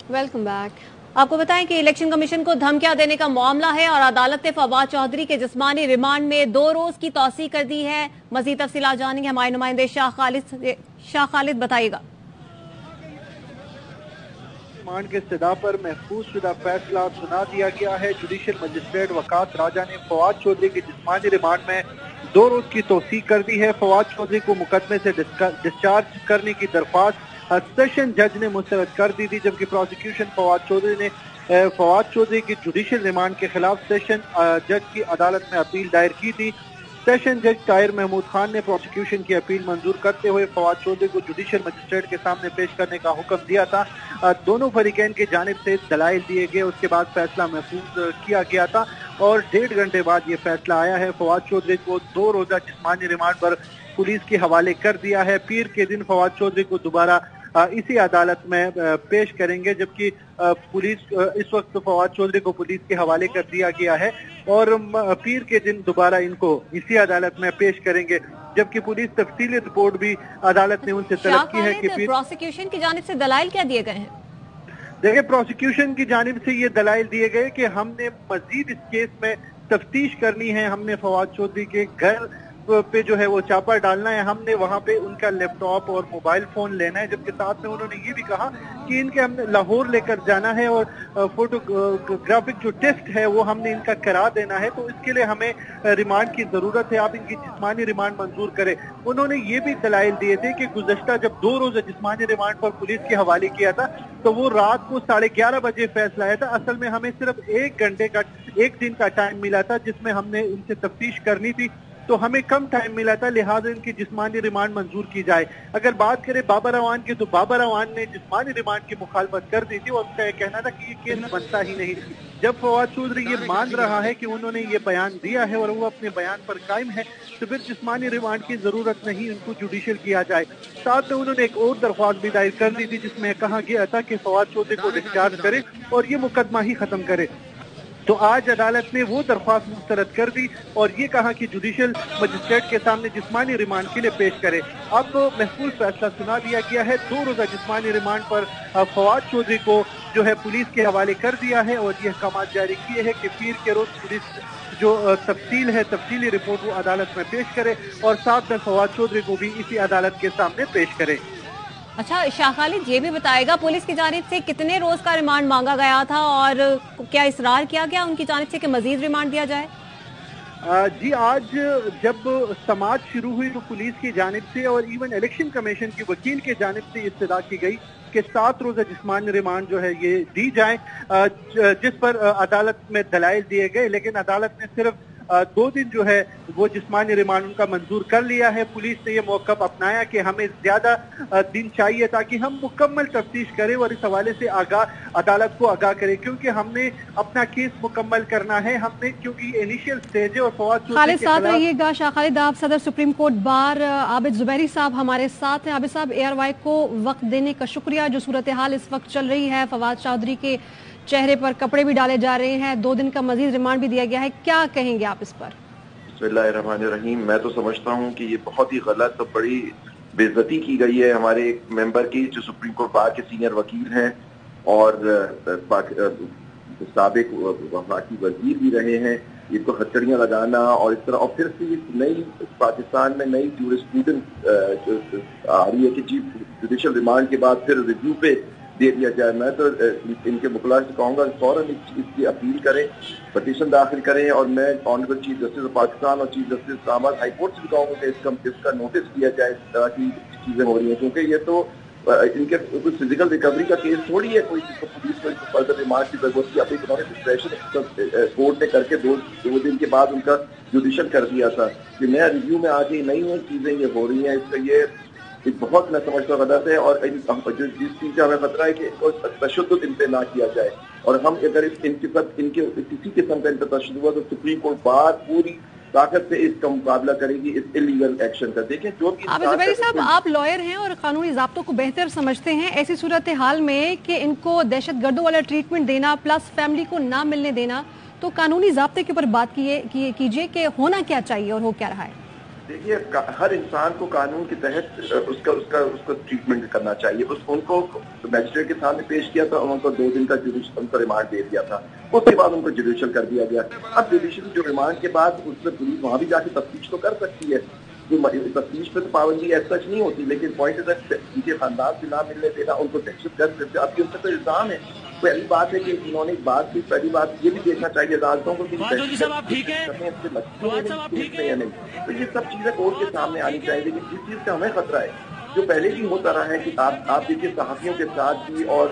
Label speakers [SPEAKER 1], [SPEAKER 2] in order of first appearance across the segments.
[SPEAKER 1] Welcome back. आपको बताएं कि इलेक्शन कमीशन को धमकियां देने का मामला है और अदालत ने फवाद चौधरी के जिस्मानी रिमांड में 2 रोज की तौसीह कर दी है। मजीद तफसीलात जानेंगे हमारे नुमाइंदे शाह खालिद, बताइएगा।
[SPEAKER 2] रिमांड के इस्तदा पर महफूज शुदा फैसला सुना दिया गया है। जुडिशल मजिस्ट्रेट वकास राजा ने फवाद चौधरी के जिस्मानी रिमांड में 2 रोज की तौसीह कर दी है। फवाद चौधरी को मुकदमे से डिस्चार्ज करने की दरख्वास्त सेशन जज ने मुस्तरद कर दी थी, जबकि प्रोसिक्यूशन फवाद चौधरी की जुडिशल रिमांड के खिलाफ सेशन जज की अदालत में अपील दायर की थी। सेशन जज ताहिर महमूद खान ने प्रोसिक्यूशन की अपील मंजूर करते हुए फवाद चौधरी को जुडिशल मजिस्ट्रेट के सामने पेश करने का हुक्म दिया था। दोनों फरीकैन की जानिब से दलाइल दिए गए, उसके बाद फैसला महफूज किया गया था और 1.5 घंटे बाद ये फैसला आया है। फवाद चौधरी को 2 रोजा जिस्मानी रिमांड पर पुलिस के हवाले कर दिया है। पीर के दिन फवाद चौधरी को दोबारा इसी अदालत में पेश करेंगे, जबकि पुलिस इस वक्त फवाद चौधरी को पुलिस के हवाले कर दिया गया है और पीर के दिन दोबारा इनको इसी अदालत में पेश करेंगे, जबकि पुलिस तफसीली रिपोर्ट भी अदालत ने उनसे तलब की है कि
[SPEAKER 1] प्रोसिक्यूशन की जानिब से दलाइल क्या दिए गए हैं।
[SPEAKER 2] देखिए, प्रोसिक्यूशन की जानिब से ये दलाइल दिए गए कि हमने मजीद इस केस में तफ्तीश करनी है, हमने फवाद चौधरी के घर पे जो है वो छापा डालना है, हमने वहाँ पे उनका लैपटॉप और मोबाइल फोन लेना है, जबकि साथ में उन्होंने ये भी कहा कि इनके हमने लाहौर लेकर जाना है और फोटोग्राफिक जो टेस्ट है वो हमने इनका करा देना है, तो इसके लिए हमें रिमांड की जरूरत है, आप इनकी जिस्मानी रिमांड मंजूर करें। उन्होंने ये भी दलाइल दिए थे कि गुज़श्ता जब 2 रोज़ जिस्मानी रिमांड पर पुलिस के हवाले किया था तो वो रात को 11:30 बजे फैसला आया था। असल में हमें सिर्फ 1 दिन का टाइम मिला था जिसमें हमने इनसे तफ्तीश करनी थी, तो हमें कम टाइम मिला था, लिहाजा इनकी जिस्मानी रिमांड मंजूर की जाए। अगर बात करें बाबर अवान की, तो बाबर अवान ने जिस्मानी रिमांड की मुखालफत कर दी थी और उनका यह कहना था कि ये केस बनता ही नहीं। जब फवाद चौधरी ये मान रहा है कि उन्होंने ये बयान दिया है और वो अपने बयान पर कायम है, तो फिर जिस्मानी रिमांड की जरूरत नहीं, उनको जुडिशियल किया जाए। साथ में उन्होंने एक और दरख्वास्त भी दायर कर दी थी जिसमें कहा गया था कि फवाद चौधरी को डिस्चार्ज करे और ये मुकदमा ही खत्म करे। तो आज अदालत ने वो दरख्वास्त मुस्तरद कर दी और ये कहा कि जुडिशियल मजिस्ट्रेट के सामने जिस्मानी रिमांड के लिए पेश करे। अब महफूज फैसला सुना दिया गया है। 2 रोजा जिस्मानी रिमांड पर फवाद चौधरी को जो है पुलिस के हवाले कर दिया है और ये अहकाम जारी किए हैं कि पीर के रोज पुलिस जो तफसीली रिपोर्ट वो अदालत में पेश करे और साथ में फवाद चौधरी को भी इसी अदालत के सामने पेश करे।
[SPEAKER 1] अच्छा, शाह खालिद ये भी बताएगा पुलिस की जानिब से कितने रोज का रिमांड मांगा गया था और क्या इसरार किया गया उनकी जानिब से कि मजीद रिमांड दिया जाए?
[SPEAKER 2] जी, आज जब समाअत शुरू हुई तो पुलिस की जानिब से और इवन इलेक्शन कमीशन की वकील के जानिब से इस्तदा की गई कि 7 रोजा जिस्मानी रिमांड जो है ये दी जाए, जिस पर अदालत में दलाइल दिए गए, लेकिन अदालत ने सिर्फ 2 दिन जो है वो जिस्मानी रिमांड उनका मंजूर कर लिया है। पुलिस ने ये मौका अपनाया कि हमें ज्यादा दिन चाहिए ताकि हम मुकम्मल तफ्तीश करें और इस हवाले से अदालत को आगाह करें, क्योंकि हमने अपना केस मुकम्मल करना है, हमने क्योंकि इनिशियल स्टेज है। और फवाद
[SPEAKER 1] खालिद साथ रहिएगा। शाह खालिद, आप सदर supreme court bar Abid Zubairi साहब हमारे साथ हैं। आबिद साहब, ARY को वक्त देने का शुक्रिया। जो सूरत हाल इस वक्त चल रही है, फवाद चौधरी के चेहरे पर कपड़े भी डाले जा रहे हैं, 2 दिन का मजीद रिमांड भी दिया गया है, क्या कहेंगे आप इस पर?
[SPEAKER 3] बिस्मिल्लाहिर्रहमानिर्रहीम। मैं तो समझता हूँ कि ये बहुत ही गलत और बड़ी बेइज्जती की गई है हमारे एक मेंबर की, जो सुप्रीम कोर्ट बार के सीनियर वकील हैं और साबिक वफाकी वजीर भी रहे हैं। इनको हथकड़ियाँ लगाना और इस तरह, और फिर से नई पाकिस्तान में नई जूरिस्प्रूडेंस आ रही है कि चीफ जुडिशियल रिमांड के बाद फिर रिव्यू पे दे दिया जाए। मैं तो इनके मुकला से कहूँगा फौरन इसकी अपील करें, पटिशन दाखिल करें और मैं honourable chief justice of Pakistan और chief justice Islamabad high court से भी कहूँगा कि इसका नोटिस लिया जाए। इस तरह की चीजें हो रही हैं, क्योंकि ये तो इनके कोई फिजिकल रिकवरी का केस थोड़ी है, कोई जिसको पुलिस को फर्दर रिमांड की जरूरत थी। अपनी इकोनॉमिक डिस्क्रेशन कोर्ट ने करके 2 दिन के बाद उनका जुडिशियल कर दिया था। कि नया रिव्यू में आके नई चीजें ये हो रही हैं, इसका ये बहुत मैं समझता हूँ गलत है। और जिस चीज का हमें खतरा है कि इनको तशद्दुद इन पे ना किया जाए, और हम अगर इनके साथ इनके किसी किस्म का इन पर तशद्दुद हुआ तो सुप्रीम कोर्ट बार पूरी ताकत से इसका मुकाबला करेगी, इस इलीगल एक्शन का। देखें, जो भी
[SPEAKER 1] जुबैरी साहब, आप लॉयर हैं और कानूनी ज़ाब्तों को बेहतर समझते हैं। ऐसी सूरत हाल में कि इनको दहशतगर्दों वाला ट्रीटमेंट देना प्लस फैमिली को ना मिलने देना, तो कानूनी ज़ाब्ते के ऊपर बात कीजिए कि होना क्या चाहिए और हो क्या रहा है।
[SPEAKER 3] دیکھیے ہر انسان کو قانون کے تحت اس کا ٹریٹمنٹ کرنا چاہیے. ان کو میجسٹریٹ کے سامنے پیش کیا تھا, ان کو 2 دن کا ان کو ریمانڈ دے دیا تھا, اس کے بعد ان کو جوڈیشل کر دیا گیا. اب جوڈیشل جو ریمانڈ کے بعد اس میں پولیس وہاں بھی جا کے تفتیش تو کر سکتی ہے, جو تفتیش پہ تو پابندی ایسا نہیں ہوتی, لیکن پوائنٹ ان کے خاندان سے نہ ملنے دینا, ان کو دہشت گرد کرتے. اب ان سے تو الزام ہے. پہلی بات ہے کہ انہوں نے بات کی, پہلی بات یہ بھی دیکھنا چاہیے عدالتوں کو کہ تو یہ سب چیزیں کورٹ کے سامنے آنی چاہیے. لیکن جس چیز کا ہمیں خطرہ ہے, جو پہلے بھی ہوتا رہا ہے کہ آپ دیکھیے صحافیوں کے ساتھ بھی اور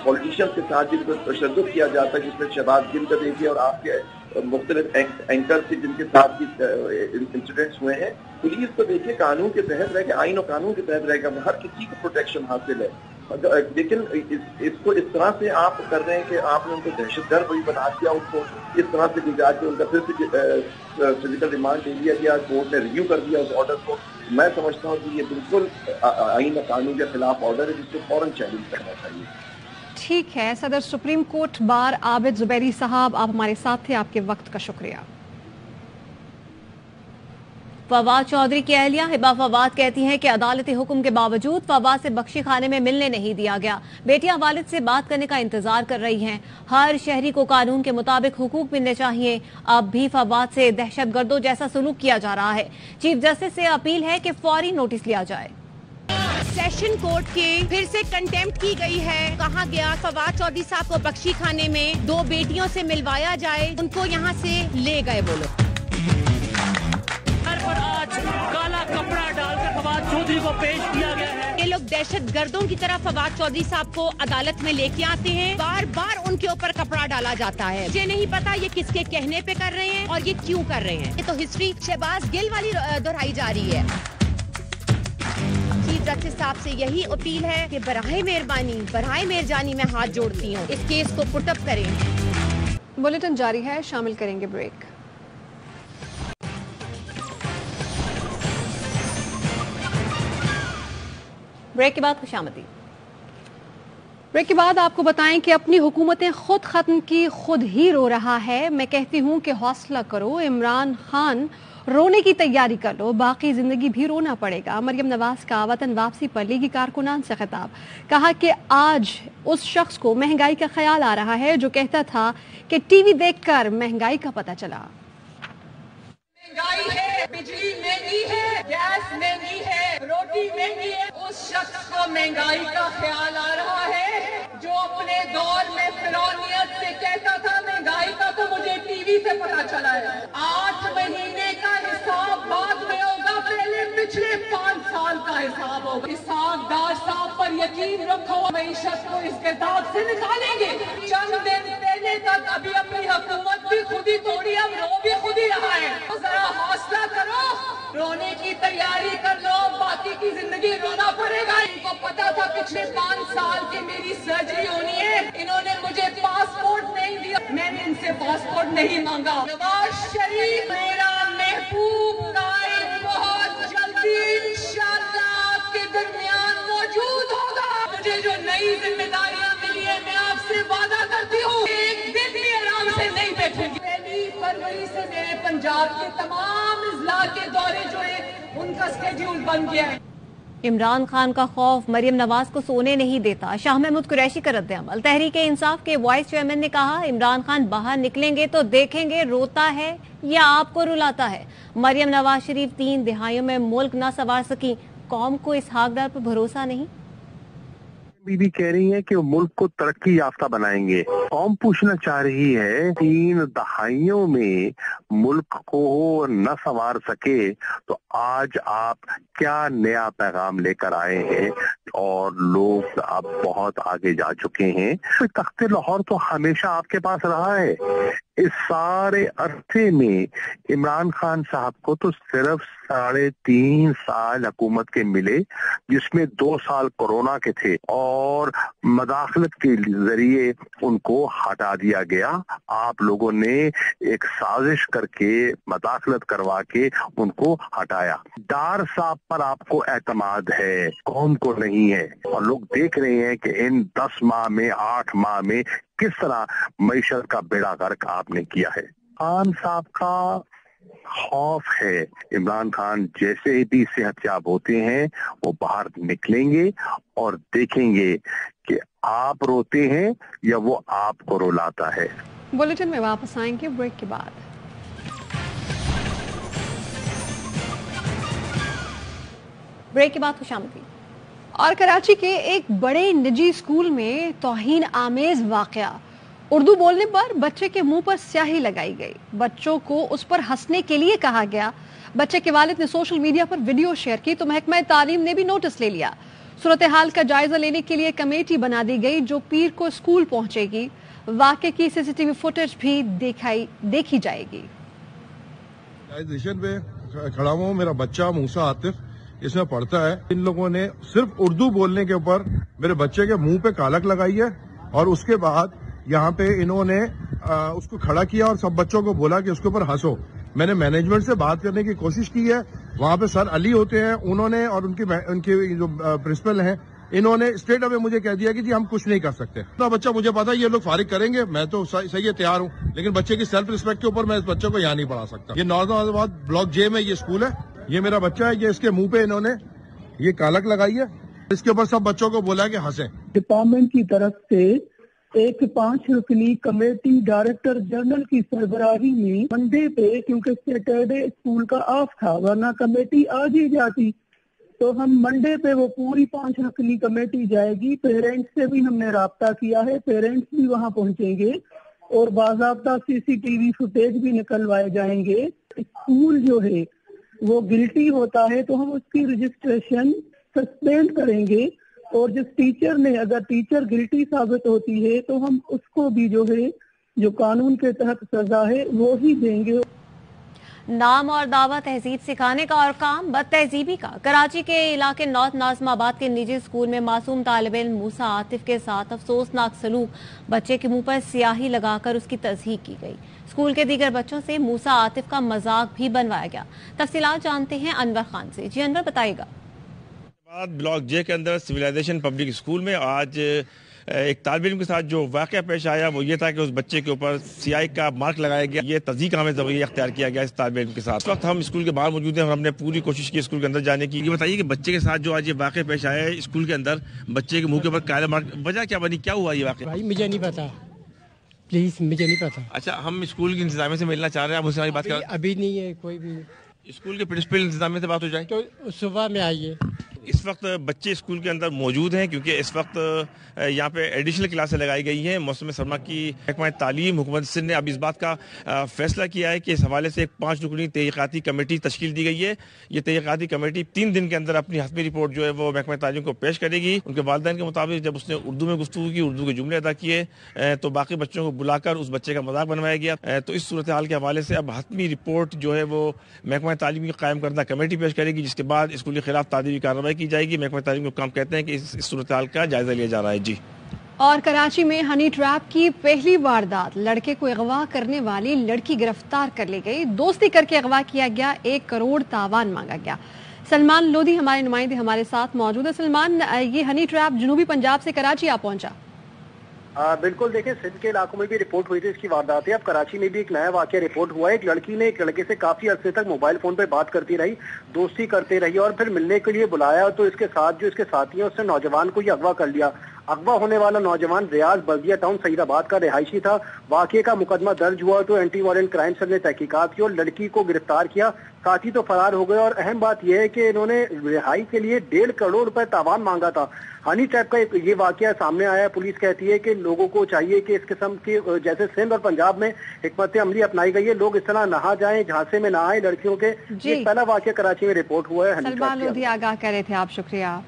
[SPEAKER 3] پولیٹیشین کے ساتھ جن کو تشدد کیا جاتا ہے, جس میں شہباز گل کا دیکھیے اور آپ کے مختلف اینکر سے جن کے ساتھ انسیڈنٹس ہوئے ہیں. پولیس تو دیکھیے قانون کے تحت رہ کے, آئین و قانون کے تحت رہ کے ہر کسی کو پروٹیکشن حاصل ہے. لیکن اس کو اس طرح سے آپ کر رہے ہیں کہ آپ نے ان کو دہشت گرد بھی بنا دیا, ان کو اس طرح سے بگاڑ کے ان کا پھر سے فزیکل ریمانڈ دے دیا گیا, کورٹ نے ریویو کر دیا اس آرڈر کو. میں سمجھتا ہوں کہ یہ بالکل آئین و قانون کے خلاف آرڈر ہے, جس کو فوراً چیلنج کرنا چاہیے.
[SPEAKER 1] ٹھیک ہے, صدر سپریم کورٹ بار عابد زبیری صاحب, آپ ہمارے ساتھ تھے, آپ کے وقت کا شکریہ.
[SPEAKER 4] فواد چودھری کی اہلیہ ہبہ فواد کہتی ہیں کہ عدالتی حکم کے باوجود فواد سے بخشی خانے میں ملنے نہیں دیا گیا. بیٹیاں والد سے بات کرنے کا انتظار کر رہی ہیں. ہر شہری کو قانون کے مطابق حقوق ملنے چاہیے. اب بھی فواد سے دہشت گردوں جیسا سلوک کیا جا رہا ہے. چیف جسٹس سے اپیل ہے کہ فوری نوٹس لیا جائے.
[SPEAKER 5] سیشن کورٹ کے پھر سے کنٹیمپٹ کی گئی ہے. کہا گیا فواد چودھری صاحب کو بخشی خانے میں 2 بیٹیوں سے ملوایا جائے, ان کو یہاں سے لے گئے وہ لوگ.
[SPEAKER 6] کالا کپڑا ڈال کر فواد چودھری کو پیش کیا گیا ہے.
[SPEAKER 5] یہ لوگ دہشت گردوں کی طرح فواد چودھری صاحب کو عدالت میں لے کے آتے ہیں, بار بار ان کے اوپر کپڑا ڈالا جاتا ہے. مجھے نہیں پتا یہ کس کے کہنے پہ کر رہے ہیں اور یہ کیوں کر رہے ہیں. یہ تو ہسٹری شہباز گل والی دہرائی جا رہی ہے. چیف جسٹس صاحب سے یہی اپیل ہے کہ براہ مہربانی میں ہاتھ جوڑتی ہوں, اس کیس کو پٹ اپ کریں.
[SPEAKER 1] بلیٹن جاری ہے, شامل کریں گے بریک.
[SPEAKER 4] بریک کے بعد خوش آمدید.
[SPEAKER 1] بریک کے بعد آپ کو بتائیں کہ اپنی حکومتیں خود ختم کی خود ہی رو رہا ہے. میں کہتی ہوں کہ حوصلہ کرو, عمران خان رونے کی تیاری کر لو, باقی زندگی بھی رونا پڑے گا. مریم نواز کا وطن واپسی پر لیگی کارکنان سے خطاب. کہا کہ آج اس شخص کو مہنگائی کا خیال آ رہا ہے جو کہتا تھا کہ ٹی وی دیکھ کر مہنگائی کا پتہ چلا.
[SPEAKER 7] مہنگائی ہے, بجلی مہنگی ہے, گیس مہنگی ہے, روٹی مہنگی ہے. اس شخص کو مہنگائی کا خیال آ رہا ہے جو اپنے دور میں فرعونیت سے کہتا تھا مہنگائی کا تو مجھے ٹی وی سے پتا چلا ہے. 8 مہینے کا حساب بعد میں ہوگا, پہلے پچھلے 5 سال کا حساب ہوگا. اسحاق ڈار صاحب پر یقین رکھو, معیشت کو اس کے داغ سے نکالیں گے. چند دن پہلے تک ابھی اپنی حکومت بھی خود ہی توڑی, اب رو بھی خود ہی رہا ہے. ذرا حوصلہ کرو, رونے کی تیاری کر لو, باقی کی زندگی رونا پڑے گا. ان کو پتا تھا پچھلے 5 سال کی میری سرجری ہونی ہے, انہوں نے مجھے پاسپورٹ نہیں دیا, میں نے ان سے پاسپورٹ نہیں مانگا. نواز شریف میرا محبوب قائد بہت جلدی انشاءاللہ آپ کے درمیان موجود ہوگا. مجھے جو نئی ذمہ داریاں ملی ہیں, میں آپ سے وعدہ کرتی ہوں ایک دن بھی آرام سے نہیں بیٹھوں گی. 1 فروری سے میرے پنجاب کے تمام اضلاع کے دورے جو ہیں ان کا اسکیڈول بن گیا ہے.
[SPEAKER 4] عمران خان کا خوف مریم نواز کو سونے نہیں دیتا. شاہ محمود قریشی کا رد عمل. تحریک انصاف کے وائس چیئرمین نے کہا عمران خان باہر نکلیں گے تو دیکھیں گے روتا ہے یا آپ کو رلاتا ہے. مریم نواز شریف 3 دہائیوں میں ملک نہ سنوار سکی, قوم کو اسحاق ڈار پر بھروسہ نہیں.
[SPEAKER 8] بھی کہہ رہی ہیں کہ وہ ملک کو ترقی یافتہ بنائیں گے. قوم پوچھنا چاہ رہی ہے 3 دہائیوں میں ملک کو نہ سنوار سکے تو آج آپ کیا نیا پیغام لے کر آئے ہیں, اور لوگ اب بہت آگے جا چکے ہیں. تخت لاہور تو ہمیشہ آپ کے پاس رہا ہے. اس سارے عرصے میں عمران خان صاحب کو تو صرف 3.5 سال حکومت کے ملے, جس میں 2 سال کورونا کے تھے, اور مداخلت کے ذریعے ان کو ہٹا دیا گیا. آپ لوگوں نے ایک سازش کر کے مداخلت کروا کے ان کو ہٹایا. ڈار صاحب پر آپ کو اعتماد ہے, قوم کو نہیں ہے, اور لوگ دیکھ رہے ہیں کہ ان 10 ماہ میں 8 ماہ میں کس طرح معیشت کا بیڑا غرق آپ نے کیا ہے. خان صاحب کا खौफ है। इमरान खान जैसे भी सेहतयाब होते हैं वो बाहर निकलेंगे और देखेंगे कि आप रोते हैं या वो आपको रुलाता है।
[SPEAKER 1] बुलेटिन में वापस आएंगे ब्रेक के बाद। ब्रेक के बाद खुशामदीद। और कराची के एक बड़े निजी स्कूल में तौहीन आमेज वाकया, उर्दू बोलने पर बच्चे के मुंह पर स्याही लगाई गई, बच्चों को उस पर हंसने के लिए कहा गया। बच्चे के वालिद ने सोशल मीडिया पर वीडियो शेयर की तो महकमा तालीम ने भी नोटिस ले लिया। सूरत हाल का जायजा लेने के लिए कमेटी बना दी गई जो पीर को स्कूल पहुंचेगी। वाकये की सीसीटीवी फुटेज भी देखी जाएगी।
[SPEAKER 9] पे खड़ा हूँ, मेरा बच्चा मूसा आतिफ इसमें पढ़ता है। इन लोगों ने सिर्फ उर्दू बोलने के ऊपर मेरे बच्चे के मुंह पे कालक लगाई है और उसके बाद यहाँ पे इन्होंने उसको खड़ा किया और सब बच्चों को बोला कि उसके ऊपर हंसो। मैंने मैनेजमेंट से बात करने की कोशिश की है, वहाँ पे सर अली होते हैं, उन्होंने और उनकी जो प्रिंसिपल हैं इन्होंने स्ट्रेट अवे मुझे कह दिया कि जी हम कुछ नहीं कर सकते। तो बच्चा मुझे पता है ये लोग फारिग करेंगे, मैं तो सही है तैयार हूँ, लेकिन बच्चे की सेल्फ रिस्पेक्ट के ऊपर मैं इस बच्चे को यहाँ नहीं पढ़ा सकता। ये नौजवान ब्लॉक जे में ये स्कूल है, ये मेरा बच्चा है, ये इसके मुंह पे इन्होंने ये कालक लगाई है, इसके ऊपर सब बच्चों को बोला कि हंसे।
[SPEAKER 10] डिपार्टमेंट की तरफ से एक 5 रुकनी कमेटी डायरेक्टर जनरल की सरबराही में मंडे पे, क्योंकि सैटरडे स्कूल का ऑफ था वरना कमेटी आज ही जाती, तो हम मंडे पे वो पूरी 5 रुकनी कमेटी जाएगी। पेरेंट्स से भी हमने राब्ता किया है, पेरेंट्स भी वहाँ पहुँचेंगे और बाज़ाब्ता सीसीटीवी फुटेज भी निकलवाए जाएंगे। स्कूल जो है वो गिल्टी होता है तो हम उसकी रजिस्ट्रेशन सस्पेंड करेंगे और जिस टीचर ने, अगर टीचर गिल्टी साबित होती है तो हम उसको भी जो है जो कानून के तहत सजा है वो ही देंगे।
[SPEAKER 4] नाम और दावा तहजीब सिखाने का और काम बद तहजीबी का। कराची के इलाके नॉर्थ नाज़िमाबाद के निजी स्कूल में मासूम तालिब इल्म मूसा आतिफ के साथ अफसोसनाक सलूक, बच्चे के मुंह पर स्याही लगाकर उसकी तज़हीक की गई। स्कूल के दीगर बच्चों से मूसा आतिफ का मजाक भी बनवाया गया। तफसीलात जानते हैं अनवर खान से। जी अनवर बताइएगा।
[SPEAKER 11] ब्लॉक जे के अंदर सिविलाइजेशन पब्लिक स्कूल में आज एक तालिब इल्म के साथ जो वाक़या पेश आया वो ये था कि उस बच्चे के ऊपर सियाही का मार्क लगाया गया। ये तज़हीक आमेज़ रवैया अख्तियार किया गया इस तालिब इल्म के साथ। इस वक्त हम स्कूल के बाहर मौजूद हैं और हमने पूरी कोशिश की स्कूल के अंदर जाने की। ये बताइए कि बच्चे के साथ जो आज ये वाक़या पेश आया है स्कूल के अंदर, बच्चे के मुंह के ऊपर काला मार्क, वजह क्या बनी, क्या हुआ ये वाक़या?
[SPEAKER 12] भाई मुझे नहीं पता, प्लीज मुझे नहीं पता।
[SPEAKER 11] अच्छा, हम स्कूल के इंतजामिया से मिलना चाह रहे हैं, आप मुझसे हमारी बात कर।
[SPEAKER 12] अभी नहीं है कोई भी।
[SPEAKER 11] स्कूल के प्रिंसिपल इंतजामिया से बात हो जाए
[SPEAKER 12] तो सुबह में आइए।
[SPEAKER 11] इस वक्त बच्चे स्कूल के अंदर मौजूद हैं क्योंकि इस वक्त यहाँ पे एडिशनल क्लासें लगाई गई हैं। मौसम सरमा की महकमा तालीम हुकूमत सिंध ने अब इस बात का फैसला किया है कि इस हवाले से एक 5 रुकनी तहक़ीक़ाती कमेटी तश्कील दी गई है। ये तहक़ीक़ाती कमेटी 3 दिन के अंदर अपनी हस्बी रिपोर्ट जो है वो महकमा तालीम को पेश करेगी। उनके वालिदैन के मुताबिक जब उसने उर्दू में गुफ्तगू की, उर्दू के जुमले अदा किए तो बाकी बच्चों को बुलाकर उस बच्चे का मजाक बनवाया गया। तो इस सूरत हाल के हवाले से अब हतमी रिपोर्ट जो है वो महकमा तालीम की कायम करदा कमेटी पेश करेगी, जिसके बाद स्कूल के खिलाफ तादीबी कार्रवाई की जाएगी। महकमा तालीम को काम कहते हैं कि इस सूरत हाल का जायजा लिया जा रहा है। जी।
[SPEAKER 1] और कराची में हनी ट्रैप की पहली वारदात, लड़के को अगवा करने वाली लड़की गिरफ्तार कर ली गई। दोस्ती करके अगवा किया गया, 1 करोड़ तावान मांगा गया। सलमान लोधी हमारे नुमाइंदे हमारे साथ मौजूद है। सलमान, ये हनी ट्रैप जनूबी पंजाब से कराची आ पहुंचा?
[SPEAKER 13] बिल्कुल, देखिए सिंध के इलाकों में भी रिपोर्ट हुई थी इसकी वारदात है। अब कराची में भी एक नया वाकया रिपोर्ट हुआ है। एक लड़की ने एक लड़के से काफी अरसे तक मोबाइल फोन पे बात करती रही, दोस्ती करते रही और फिर मिलने के लिए बुलाया तो इसके साथ जो इसके साथी हैं उसने नौजवान को ये अगवा कर लिया। अगवा होने वाला नौजवान रियाज बल्दिया टाउन सईदाबाद का रिहायशी था। वाकये का मुकदमा दर्ज हुआ तो एंटी वायलेंट क्राइम सेल ने तहकीकात की और लड़की को गिरफ्तार किया। साथी तो फरार हो गए और अहम बात यह है कि इन्होंने रिहाई के लिए 1.5 करोड़ रुपए तावान मांगा था। हनी ट्रैप का ये वाकया सामने आया। पुलिस कहती है कि लोगों को चाहिए कि इस किस्म के, जैसे सिंध और पंजाब में हिकमत अमली अपनाई गई है, लोग इस तरह नहा जाएं, झांसे में नहाएं लड़कियों के। ये पहला वाकया कराची में रिपोर्ट हुआ है।
[SPEAKER 1] सलमान लोधी आगाह कर रहे थे आप, शुक्रिया।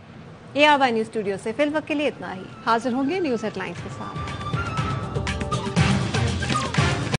[SPEAKER 1] ARY न्यूज़ स्टूडियो से फिलहाल के लिए इतना ही। हाजिर होंगे न्यूज़ हेडलाइंस के साथ।